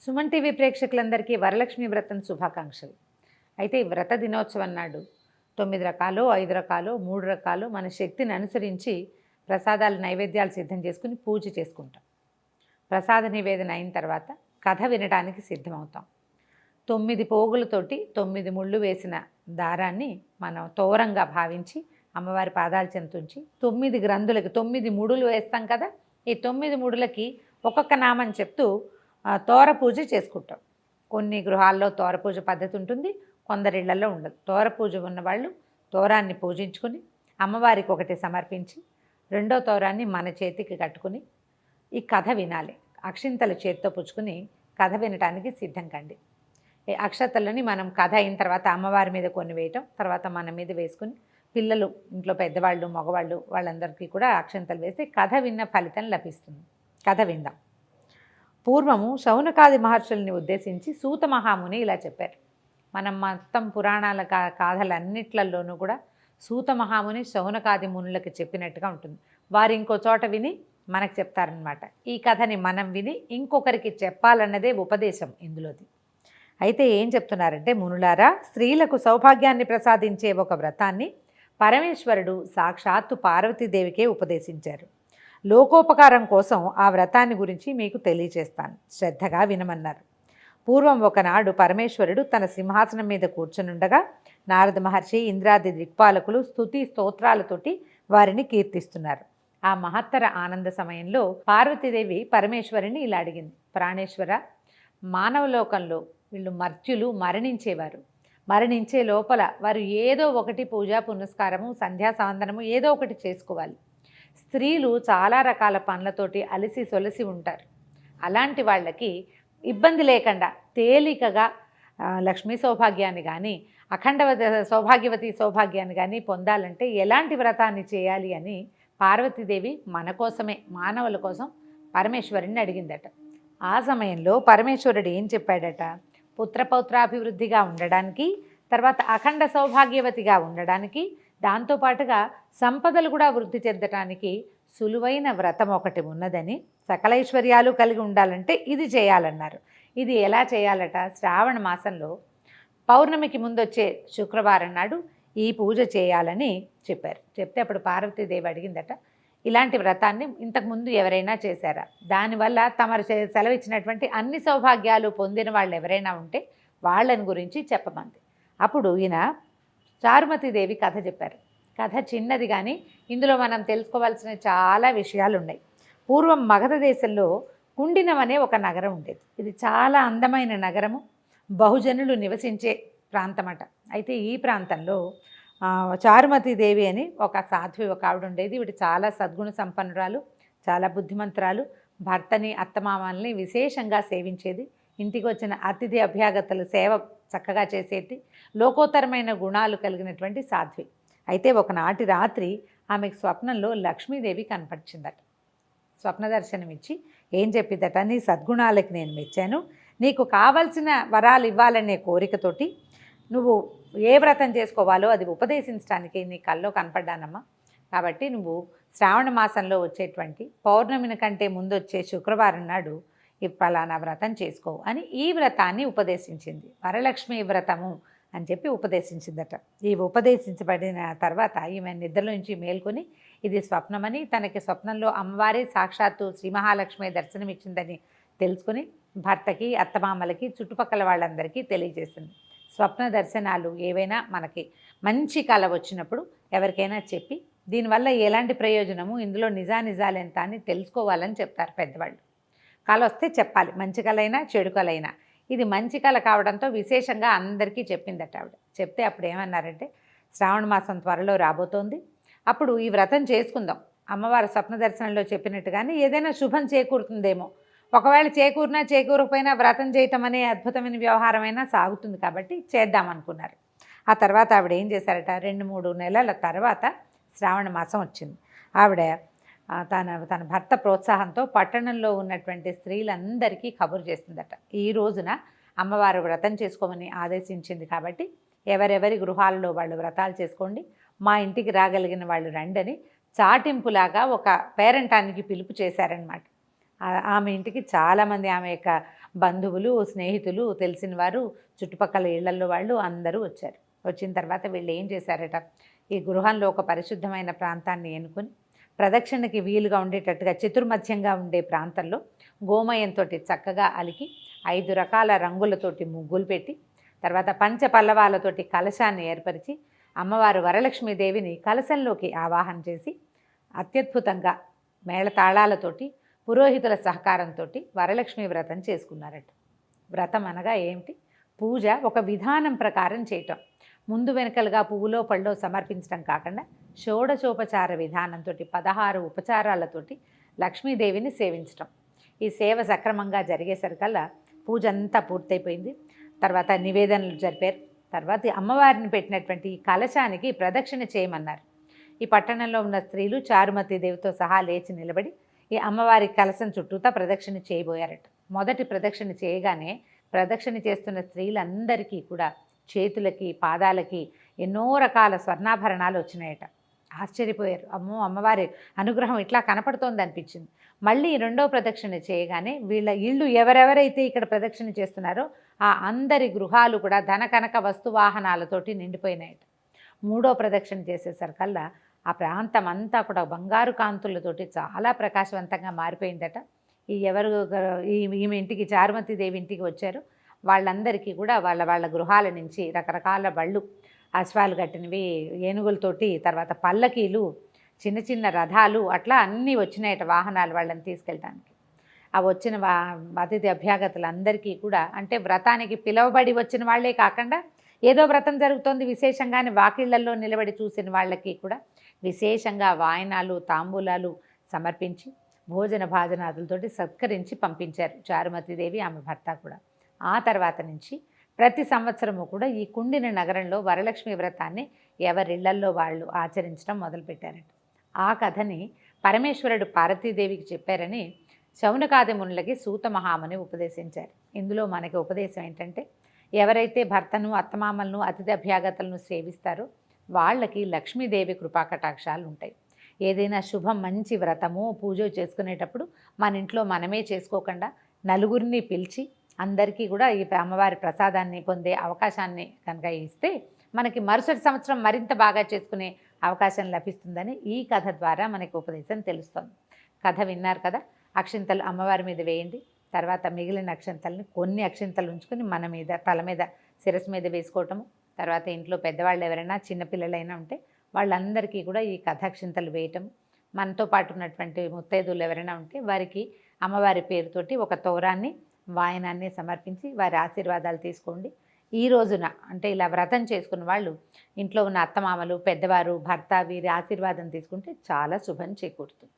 Suman TV ప్రేక్షకులందరికీ వరలక్ష్మి వ్రతం శుభాకాంక్షలు. అయితే ఈ వ్రత దినోత్సవం నాడు 9 రకాలు, 5 రకాలు, 3 రకాలు మన శక్తిని అనుసరించి ప్రసాదాలు నైవేద్యాలు సిద్ధం చేసుకుని పూజ చేసుకుంటాం. ప్రసాద నివేదన అయిన తర్వాత కథ వినడానికి సిద్ధమవుతాం. 9 పోగులతోటి 9 ముళ్ళు వేసిన దారాన్ని మనం తోరంగా భావించి అమ్మవారి పాదాల చెంతుంచి 9 గ్రంథులకి 9 ముడులు వేస్తాం కదా. ఈ 9 ముడులకి ఒక్కొక్క నామం చెప్తూ తోర పూజ చేసుకుంటాం. కొన్ని గృహాల్లో తోర పూజ పద్ధతి ఉంటుంది, కొందరిళ్లలో ఉండదు. తోర పూజ ఉన్నవాళ్ళు తోరాన్ని పూజించుకుని అమ్మవారికి ఒకటి సమర్పించి రెండో తోరాన్ని మన చేతికి కట్టుకుని ఈ కథ వినాలి. అక్షింతలు చేతితో పుచ్చుకుని కథ వినటానికి సిద్ధం కండి. ఈ అక్షతలని మనం కథ అయిన తర్వాత అమ్మవారి మీద కొన్ని వేయటం, తర్వాత మన మీద వేసుకుని పిల్లలు, ఇంట్లో పెద్దవాళ్ళు, మగవాళ్ళు వాళ్ళందరికీ కూడా అక్షింతలు వేస్తే కథ విన్న ఫలితం లభిస్తుంది. కథ విందాం. పూర్వము శౌనకాది మహర్షుల్ని ఉద్దేశించి సూత మహాముని ఇలా చెప్పారు. మనం మొత్తం పురాణాల గాథలన్నిట్లలోనూ కూడా సూత మహాముని శౌనకాది మునులకు చెప్పినట్టుగా ఉంటుంది. వారు ఇంకో చోట విని మనకు చెప్తారనమాట. ఈ కథని మనం విని ఇంకొకరికి చెప్పాలన్నదే ఉపదేశం ఇందులోది. అయితే ఏం చెప్తున్నారంటే, మునులారా, స్త్రీలకు సౌభాగ్యాన్ని ప్రసాదించే ఒక వ్రతాన్ని పరమేశ్వరుడు సాక్షాత్తు పార్వతీదేవికే ఉపదేశించారు. లోకోపకారం కోసం ఆ వ్రతాన్ని గురించి మీకు తెలియచేస్తాను, శ్రద్ధగా వినమన్నారు. పూర్వం ఒకనాడు పరమేశ్వరుడు తన సింహాసనం మీద కూర్చునుండగా నారద మహర్షి, ఇంద్రాది దిక్పాలకులు స్తుతి స్తోత్రాలతోటి వారిని కీర్తిస్తున్నారు. ఆ మహత్తర ఆనంద సమయంలో పార్వతీదేవి పరమేశ్వరుని ఇలా అడిగింది. ప్రాణేశ్వర, మానవలోకంలో వీళ్ళు మర్త్యులు మరణించేవారు. మరణించే లోపల వారు ఏదో ఒకటి పూజా పునస్కారము, సంధ్యా సంవందనము ఏదో ఒకటి చేసుకోవాలి. స్త్రీలు చాలా రకాల పనులతోటి అలసి సొలసి ఉంటారు. అలాంటి వాళ్ళకి ఇబ్బంది లేకుండా తేలికగా లక్ష్మీ సౌభాగ్యాన్ని కానీ, సౌభాగ్యవతి సౌభాగ్యాన్ని కానీ పొందాలంటే ఎలాంటి వ్రతాన్ని చేయాలి అని పార్వతీదేవి మన కోసమే, మానవుల కోసం పరమేశ్వరుని అడిగిందట. ఆ సమయంలో పరమేశ్వరుడు ఏం చెప్పాడట, పుత్రపౌత్రాభివృద్ధిగా ఉండడానికి, తర్వాత అఖండ సౌభాగ్యవతిగా ఉండడానికి, దాంతోపాటుగా సంపదలు కూడా వృద్ధి చెందటానికి సులువైన వ్రతం ఒకటి ఉన్నదని, సకలైశ్వర్యాలు కలిగి ఉండాలంటే ఇది చేయాలన్నారు. ఇది ఎలా చేయాలట, శ్రావణ మాసంలో పౌర్ణమికి ముందొచ్చే శుక్రవారం నాడు ఈ పూజ చేయాలని చెప్పారు. చెప్తే అప్పుడు పార్వతీదేవి అడిగిందట, ఇలాంటి వ్రతాన్ని ఇంతకుముందు ఎవరైనా చేశారా? దానివల్ల తమరు సెలవిచ్చినటువంటి అన్ని సౌభాగ్యాలు పొందిన వాళ్ళు ఎవరైనా ఉంటే వాళ్ళని గురించి చెప్పమంది. అప్పుడు ఈయన చారుమతీదేవి కథ చెప్పారు. కథ చిన్నది కానీ ఇందులో మనం తెలుసుకోవాల్సిన చాలా విషయాలు ఉన్నాయి. పూర్వం మగధ దేశంలో కుండినం అనే ఒక నగరం ఉండేది. ఇది చాలా అందమైన నగరము, బహుజనులు నివసించే ప్రాంతమట. అయితే ఈ ప్రాంతంలో చారుమతీదేవి అని ఒక సాధ్వి, ఒక ఆవిడ ఉండేది. ఈవిడ చాలా సద్గుణ సంపన్నురాలు, చాలా బుద్ధిమంతురాలు. భర్తని, అత్తమామల్ని విశేషంగా సేవించేది. ఇంటికి వచ్చిన అతిథి అభ్యాగతలు సేవ చక్కగా చేసేది. లోకోత్తరమైన గుణాలు కలిగినటువంటి సాధ్వి. అయితే ఒకనాటి రాత్రి ఆమెకు స్వప్నంలో లక్ష్మీదేవి కనపరిచిందట. స్వప్న దర్శనం ఇచ్చి ఏం చెప్పిద్దట, నీ సద్గుణాలకి నేను మెచ్చాను, నీకు కావలసిన వరాలు ఇవ్వాలనే కోరికతోటి నువ్వు ఏ వ్రతం చేసుకోవాలో అది ఉపదేశించడానికి నీ కల్లో కనపడ్డానమ్మా. కాబట్టి నువ్వు శ్రావణ మాసంలో వచ్చేటువంటి పౌర్ణమిని కంటే ముందు వచ్చే శుక్రవారం నాడు ఈ ఫలానా వ్రతం చేసుకో అని ఈ వ్రతాన్ని ఉపదేశించింది. వరలక్ష్మి వ్రతము అని చెప్పి ఉపదేశించిందట. ఈ ఉపదేశించబడిన తర్వాత ఈమె నిద్రలోంచి మేల్కొని ఇది స్వప్నమని, తనకి స్వప్నంలో అమ్మవారి సాక్షాత్తు శ్రీ మహాలక్ష్మి దర్శనమిచ్చిందని తెలుసుకుని భర్తకి, అత్తమామలకి, చుట్టుపక్కల వాళ్ళందరికీ తెలియజేసింది. స్వప్న దర్శనాలు ఏవైనా మనకి మంచి కళ వచ్చినప్పుడు ఎవరికైనా చెప్పి దీనివల్ల ఎలాంటి ప్రయోజనము, ఇందులో నిజానిజాలు ఎంత అని తెలుసుకోవాలని చెప్తారు పెద్దవాళ్ళు. కళ వస్తే చెప్పాలి, మంచి కళ అయినా చెడు కళ అయినా. ఇది మంచి కళ కావడంతో విశేషంగా అందరికీ చెప్పిందట ఆవిడ. చెప్తే అప్పుడు ఏమన్నారంటే, శ్రావణ మాసం త్వరలో రాబోతోంది, అప్పుడు ఈ వ్రతం చేసుకుందాం. అమ్మవారి స్వప్న దర్శనంలో చెప్పినట్టుగానే ఏదైనా శుభం చేకూరుతుందేమో. ఒకవేళ చేకూరినా చేకూరకపోయినా వ్రతం చేయటం అనే అద్భుతమైన వ్యవహారమైనా సాగుతుంది కాబట్టి చేద్దామనుకున్నారు. ఆ తర్వాత ఆవిడ ఏం చేశారట, 2-3 నెలల తర్వాత శ్రావణ మాసం వచ్చింది. ఆవిడ తన భర్త ప్రోత్సాహంతో పట్టణంలో ఉన్నటువంటి స్త్రీలందరికీ కబురు చేసిందట. ఈ రోజున అమ్మవారు వ్రతం చేసుకోమని ఆదేశించింది కాబట్టి ఎవరెవరి గృహాలలో వాళ్ళు వ్రతాలు చేసుకోండి, మా ఇంటికి రాగలిగిన వాళ్ళు రండని చాటింపులాగా ఒక పేరంటానికి పిలుపు చేశారనమాట. ఆమె ఇంటికి చాలామంది ఆమె యొక్క బంధువులు, స్నేహితులు, తెలిసిన వారు, చుట్టుపక్కల ఇళ్లల్లో వాళ్ళు అందరూ వచ్చారు. వచ్చిన తర్వాత వీళ్ళు ఏం చేశారట, ఈ గృహంలో ఒక పరిశుద్ధమైన ప్రాంతాన్ని ఎన్నుకొని ప్రదక్షిణకి వీలుగా ఉండేటట్టుగా చతుర్మధ్యంగా ఉండే ప్రాంతంలో గోమయంతో చక్కగా అలికి 5 రకాల రంగులతోటి ముగ్గులు పెట్టి తర్వాత పంచపల్లవాలతోటి కలశాన్ని ఏర్పరిచి అమ్మవారు వరలక్ష్మీదేవిని కలశంలోకి ఆవాహన చేసి అత్యద్భుతంగా మేళతాళాలతోటి పురోహితుల సహకారంతో వరలక్ష్మి వ్రతం చేసుకున్నారట. వ్రతం అనగా ఏమిటి? పూజ ఒక విధానం ప్రకారం చేయటం. ముందు వెనకలుగా పువ్వులో పళ్ళో సమర్పించడం కాకుండా షోడశోపచార విధానంతో 16 ఉపచారాలతోటి లక్ష్మీదేవిని సేవించటం. ఈ సేవ సక్రమంగా జరిగేసరికల్లా పూజ అంతా పూర్తయిపోయింది. తర్వాత నివేదనలు జరిపారు. తర్వాత అమ్మవారిని పెట్టినటువంటి ఈ కలశానికి ప్రదక్షిణ చేయమన్నారు. ఈ పట్టణంలో ఉన్న స్త్రీలు చారుమతీదేవితో సహా లేచి నిలబడి ఈ అమ్మవారి కలశం చుట్టూతా ప్రదక్షిణ చేయబోయారట. మొదటి ప్రదక్షిణ చేయగానే ప్రదక్షిణ చేస్తున్న స్త్రీలందరికీ కూడా చేతులకి పాదాలకి ఎన్నో రకాల స్వర్ణాభరణాలు వచ్చినాయట. ఆశ్చర్యపోయారు. అమ్మో, అమ్మవారి అనుగ్రహం ఇట్లా కనపడుతోంది అనిపించింది. మళ్ళీ రెండో ప్రదక్షిణ చేయగానే వీళ్ళ ఇళ్ళు ఎవరెవరైతే ఇక్కడ ప్రదక్షిణ చేస్తున్నారో ఆ అందరి గృహాలు కూడా ధన కనక వస్తువాహనాలతోటి నిండిపోయినాయట. మూడో ప్రదక్షిణ చేసేసరికల్లా ఆ ప్రాంతం అంతా కూడా బంగారు కాంతులతోటి చాలా ప్రకాశవంతంగా మారిపోయిందట. ఈమె ఇంటికి చారుమతీదేవి ఇంటికి వచ్చారు. వాళ్ళందరికీ కూడా వాళ్ళ వాళ్ళ గృహాల నుంచి రకరకాల బళ్ళు, అశ్వాలు కట్టినవి, ఏనుగులతోటి, తర్వాత పల్లకీలు, చిన్న చిన్న రథాలు, అట్లా అన్నీ వచ్చినాయట వాహనాలు వాళ్ళని తీసుకెళ్ళడానికి. ఆ వచ్చిన అతిథి అభ్యాగతులందరికీ కూడా అంటే వ్రతానికి పిలువబడి వచ్చిన వాళ్ళే కాకుండా ఏదో వ్రతం జరుగుతోంది విశేషంగానే వాకిళ్లలో నిలబడి చూసిన వాళ్ళకి కూడా విశేషంగా వాయనాలు, తాంబూలాలు సమర్పించి భోజన భాజనాదులతోటి సత్కరించి పంపించారు చారుమతీదేవి, ఆమె భర్త కూడా. ఆ తర్వాత నుంచి ప్రతి సంవత్సరము కూడా ఈ కుండిన నగరంలో వరలక్ష్మి వ్రతాన్ని ఎవరిళ్లల్లో వాళ్ళు ఆచరించడం మొదలుపెట్టారట. ఆ కథని పరమేశ్వరుడు పార్వతీదేవికి చెప్పారని శౌనకాది మునులకి సూత మహాముని ఉపదేశించారు. ఇందులో మనకి ఉపదేశం ఏంటంటే, ఎవరైతే భర్తను, అత్తమామలను, అతిథి అభ్యాగతలను సేవిస్తారో వాళ్ళకి లక్ష్మీదేవి కృపాకటాక్షాలు ఉంటాయి. ఏదైనా శుభం మంచి వ్రతము పూజ చేసుకునేటప్పుడు మన ఇంట్లో మనమే చేసుకోకుండా నలుగురిని పిలిచి అందరికీ కూడా ఈ అమ్మవారి ప్రసాదాన్ని పొందే అవకాశాన్ని కనుక ఇస్తే మనకి మరుసటి సంవత్సరం మరింత బాగా చేసుకునే అవకాశం లభిస్తుందని ఈ కథ ద్వారా మనకి ఉపదేశం తెలుస్తుంది. కథ విన్నారు కదా. అక్షింతలు అమ్మవారి మీద వేయండి. తర్వాత మిగిలిన అక్షింతల్ని కొన్ని అక్షింతలు ఉంచుకొని మన మీద, తల మీద, శిరస్సు మీద వేసుకోవటము. తర్వాత ఇంట్లో పెద్దవాళ్ళు ఎవరైనా చిన్నపిల్లలైనా ఉంటే వాళ్ళందరికీ కూడా ఈ కథాక్షింతలు వేయటం. మనతో పాటు ఉన్నటువంటి ముత్తైదువులు ఎవరైనా ఉంటే వారికి అమ్మవారి పేరుతోటి ఒక తోరాన్ని, వాయనాన్ని సమర్పించి వారి ఆశీర్వాదాలు తీసుకోండి. ఈ రోజున అంటే ఇలా వ్రతం చేసుకున్న వాళ్ళు ఇంట్లో ఉన్న అత్తమామలు, పెద్దవారు, భర్త వీరి ఆశీర్వాదం తీసుకుంటే చాలా శుభం చేకూరుతుంది.